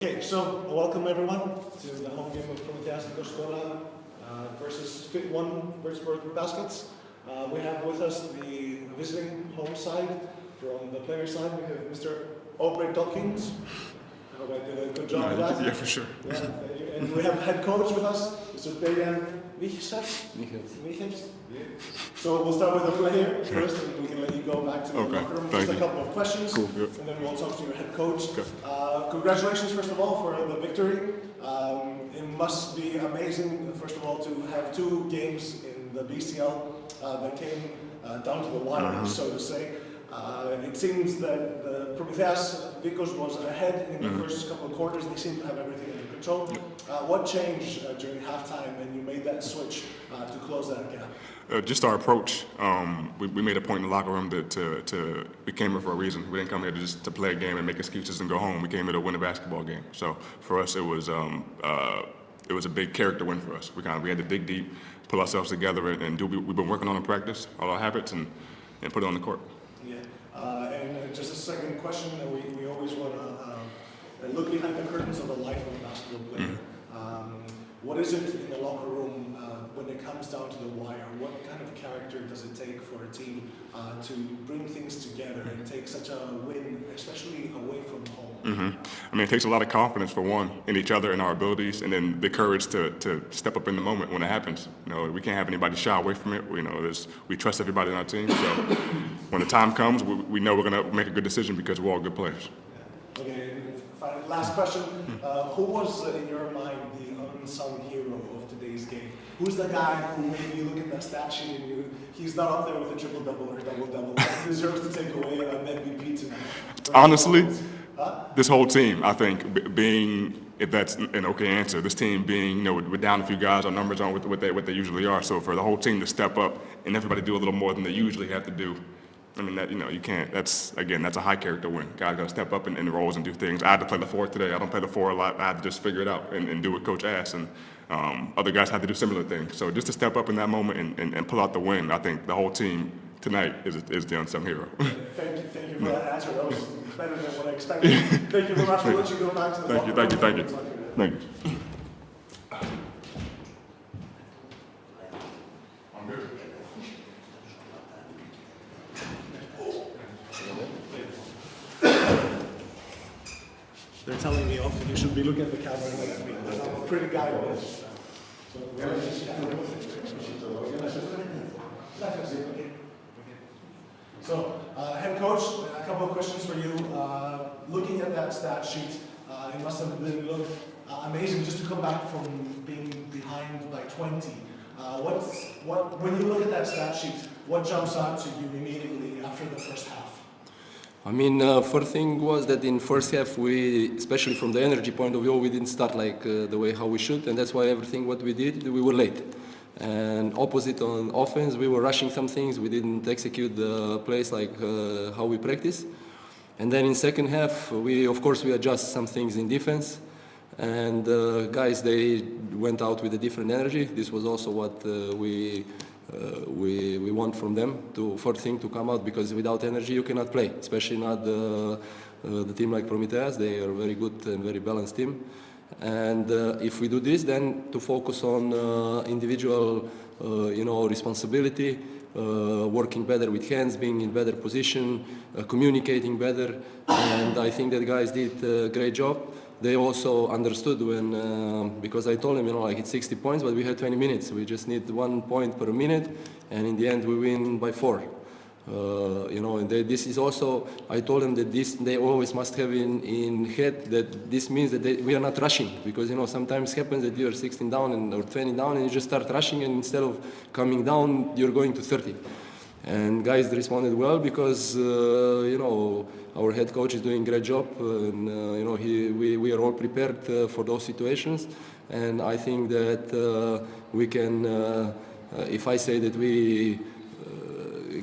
Okay, so welcome everyone to the home game of Promitheas Patras versus Fit One Würzburg Baskets. We have with us the visiting home side. From the player side, we have Mr. 𝗪𝗘𝗟𝗖𝗢𝗠𝗘. I hope I did a good job with that. Yeah, for sure. Yeah, and we have head coach with us, Mr. 𝗪𝗘𝗟𝗖𝗢𝗠𝗘. So we'll start with the player first, and we can let you go back to the locker room. Just a couple of questions, and then we'll talk to your head coach. Congratulations, first of all, for the victory. It must be amazing, first of all, to have two games in the BCL that came down to the wire, so to say. It seems that the Promitheas Vikos was ahead in the first couple of quarters. They seem to have everything under control. What changed during halftime when you made that switch to close that gap? Just our approach. We made a point in the locker room that we came here for a reason. We didn't come here just to play a game and make excuses and go home. We came here to win a basketball game. So for us, it was a big character win for us. We had to dig deep, pull ourselves together, and do what we've been working on in practice, all our habits, and put it on the court. Yeah. And just a second question. We always want to look behind the curtains of the life of a basketball player. What is it in the locker room when it comes down to the wire? What kind of character does it take for a team to bring things together and take such a win, especially away from home? I mean, it takes a lot of confidence, for one, in each other and our abilities, and then the courage to step up in the moment when it happens. You know, we can't have anybody shy away from it. We trust everybody on our team, so when the time comes, we know we're going to make a good decision because we're all good players. Yeah. Okay, finally, last question. Who was, in your mind, the unsung hero of today's game? Who's the guy who maybe you look at that stat sheet and he's not up there with a triple-double or a double-double, but deserves to take away an MVP tonight? Honestly, this whole team, I think, if that's an okay answer, this team being, we're down a few guys, our numbers aren't what they usually are. So for the whole team to step up and everybody do a little more than they usually have to do, I mean, you can't, that's a high character win. Guys got to step up in the roles and do things. I had to play the four today. I don't play the four a lot. I had to just figure it out and do what coach asked. And other guys had to do similar things. So just to step up in that moment and pull out the win, I think the whole team tonight is the unsung hero. Thank you for that answer. That was better than what I expected. Thank you very much. We'll let you go back to the Thank you. Thank you. I'm good. They're telling me off, you should be looking at the camera and at me. I'm a pretty guy with this. So, head coach, a couple of questions for you. Looking at that stat sheet, it must have been amazing just to come back from being behind by 20. When you look at that stat sheet, what jumps out to you immediately after the first half? I mean, first thing was that in first half, we, especially from the energy point of view, we didn't start like the way how we should, and that's why everything what we did, we were late. And opposite on offense, we were rushing some things, we didn't execute the plays like how we practice. And then in second half, we adjust some things in defense, and guys, they went out with a different energy. This was also what we want from them, first thing to come out, because without energy you cannot play, especially not the team like Promitheas. They are a very good and very balanced team. And if we do this, then to focus on individual responsibility, working better with hands, being in better position, communicating better, and I think that guys did a great job. They also understood when, because I told them, it's 60 points, but we had 20 minutes. We just need 1 point per minute, and in the end we win by 4. And this is also, I told them that they always must have in head that this means that we are not rushing, because sometimes happens that you are 16 down or 20 down and you just start rushing, and instead of coming down, you're going to 30. And guys responded well because our head coach is doing a great job, and we are all prepared for those situations. And I think that we can, if I say that we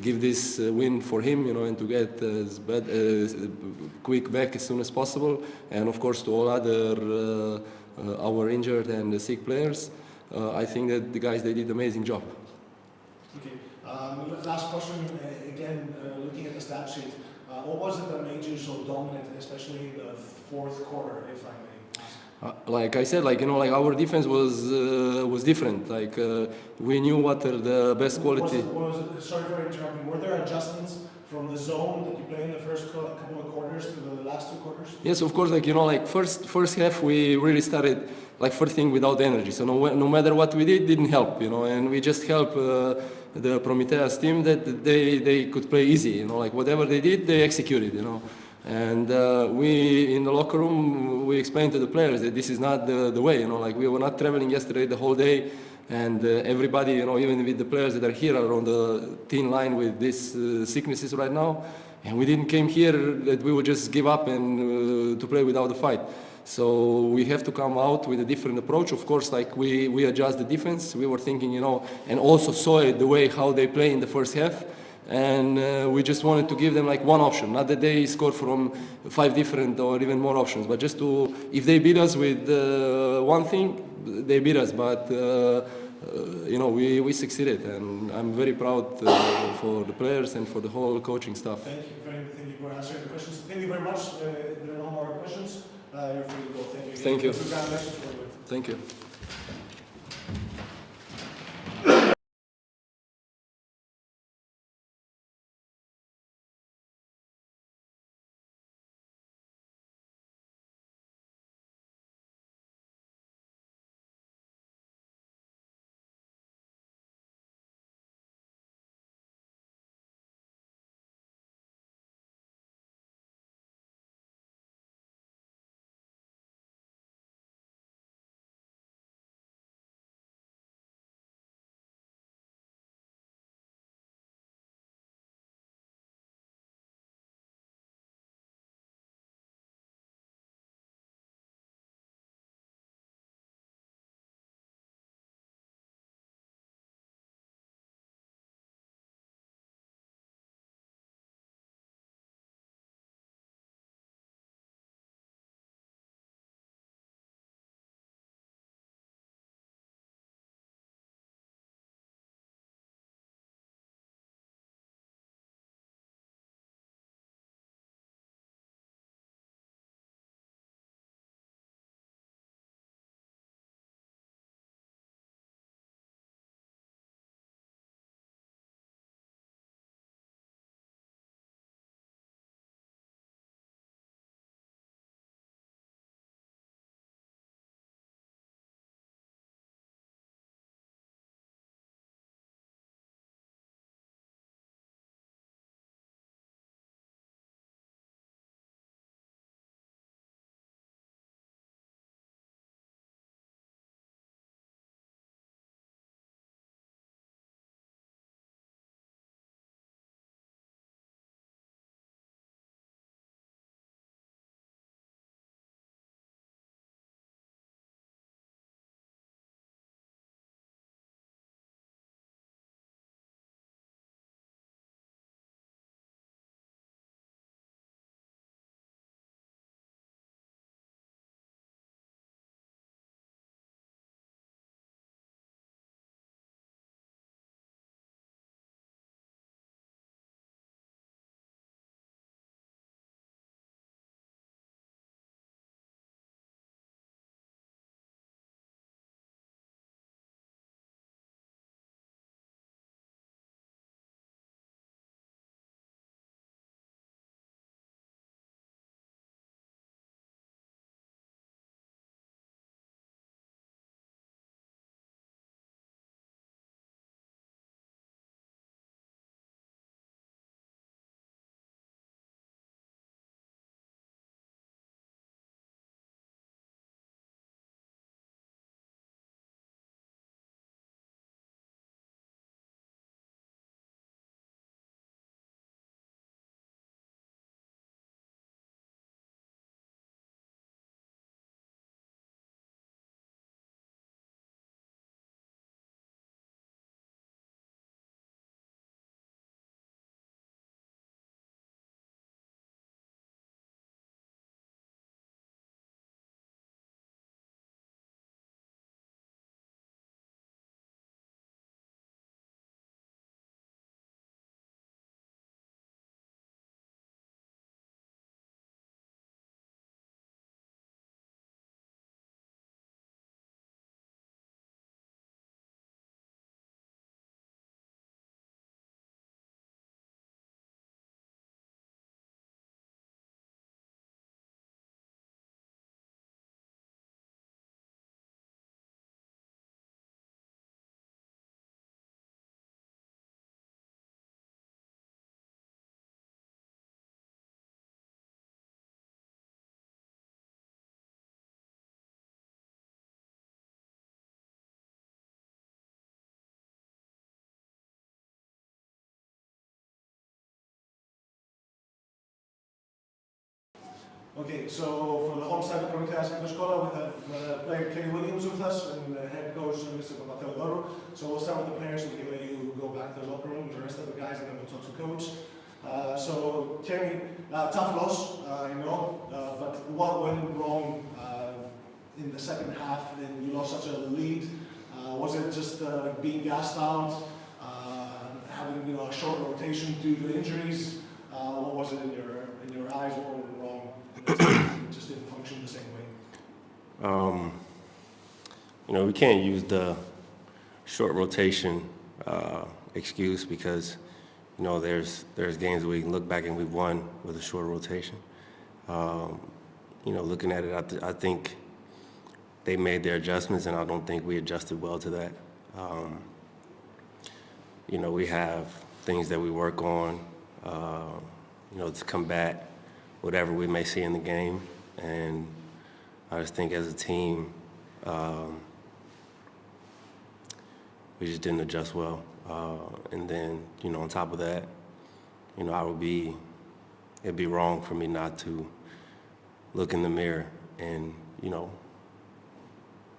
give this win for him, and to get quick back as soon as possible, and of course to all other our injured and sick players, I think that the guys, they did an amazing job. Okay. Last question, again, looking at the stat sheet, what was it that made you so dominant, especially in the fourth quarter, if I may? Like I said, like our defense was different. Like we knew what are the best quality. Sorry for interrupting. Were there adjustments from the zone that you play in the first couple of quarters to the last 2 quarters? Yes, of course. Like first half we really started like first thing without energy. So no matter what we didn't help. And we just helped the Promitheas team that they could play easy. Like whatever they did, they executed. And we in the locker room we explained to the players that this is not the way. Like we were not traveling yesterday the whole day, and everybody, even with the players that are here, are on the thin line with these sicknesses right now. And we didn't came here that we would just give up and to play without a fight. So we have to come out with a different approach. Of course, like we adjust the defense. We were thinking, and also saw it the way how they play in the first half. And we just wanted to give them like one option, not that they score from 5 different or even more options, but just to, if they beat us with one thing, they beat us. But we succeeded, and I'm very proud for the players and for the whole coaching staff. Thank you for answering the questions. Thank you very much. There are no more questions. You're free to go. Thank you. Thank you. Okay, so for the home side of Promitheas Patras, we have player Kenny Williams with us and head coach Mr. 𝗪𝗘𝗟𝗖𝗢𝗠𝗘. So we'll start with the players and we can let you go back to the locker room, the rest of the guys, and then we'll talk to coach. So Kenny, tough loss, I know, but what went wrong in the second half and you lost such a lead? Was it just being gassed out, having a short rotation due to injuries? What was it in your eyes? What went wrong? It just didn't function the same way. We can't use the short rotation excuse because there's games where we can look back and we've won with a short rotation. Looking at it, I think they made their adjustments, and I don't think we adjusted well to that. We have things that we work on, to combat whatever we may see in the game, and I just think as a team, we just didn't adjust well. And then, on top of that, it'd be wrong for me not to look in the mirror and,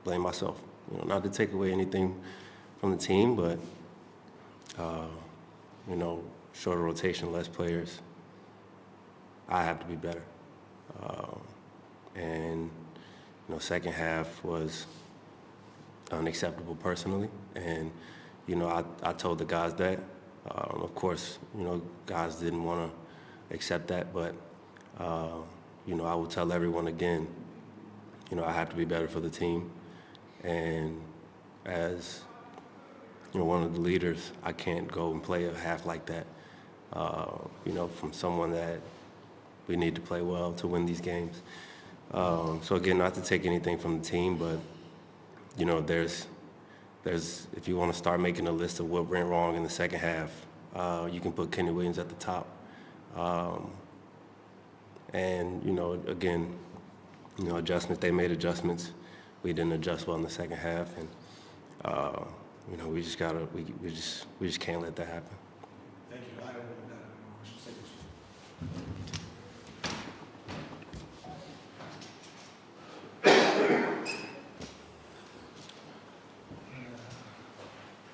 blame myself. Not to take away anything from the team, but, shorter rotation, less players. I have to be better. And second half was unacceptable personally. And, I told the guys that. Of course, guys didn't want to accept that, but, I will tell everyone again, I have to be better for the team. And as, one of the leaders, I can't go and play a half like that, from someone that we need to play well to win these games. So again, not to take anything from the team, but, there's if you want to start making a list of what went wrong in the second half, you can put Kenny Williams at the top. And, again, adjustments, they made adjustments. We didn't adjust well in the second half, and, we just gotta, we just can't let that happen. Thank you. I don't have any more questions. Thank you.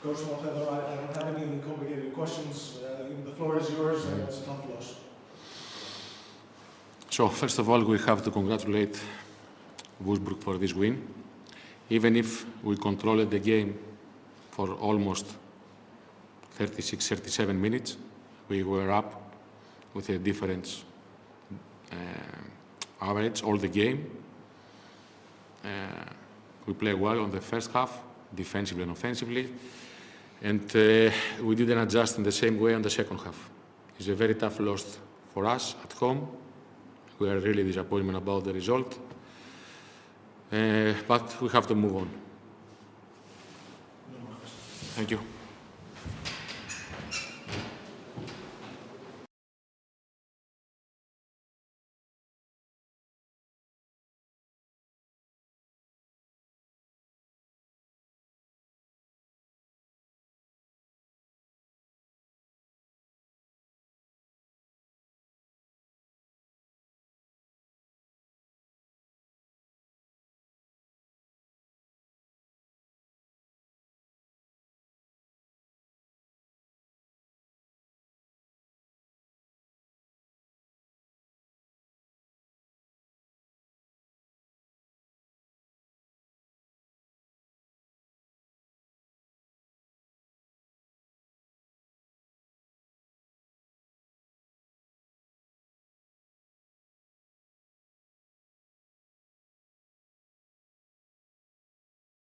Coach 𝗪𝗘𝗟𝗖𝗢𝗠𝗘, I don't have any complicated questions. The floor is yours, and it's a tough loss. So, first of all, we have to congratulate Würzburg for this win. Even if we controlled the game for almost 36, 37 minutes, we were up with a difference average all the game. We played well on the first half, defensively and offensively, and we didn't adjust in the same way on the second half. It's a very tough loss for us at home. We are really disappointed about the result, but we have to move on. No more questions. Thank you.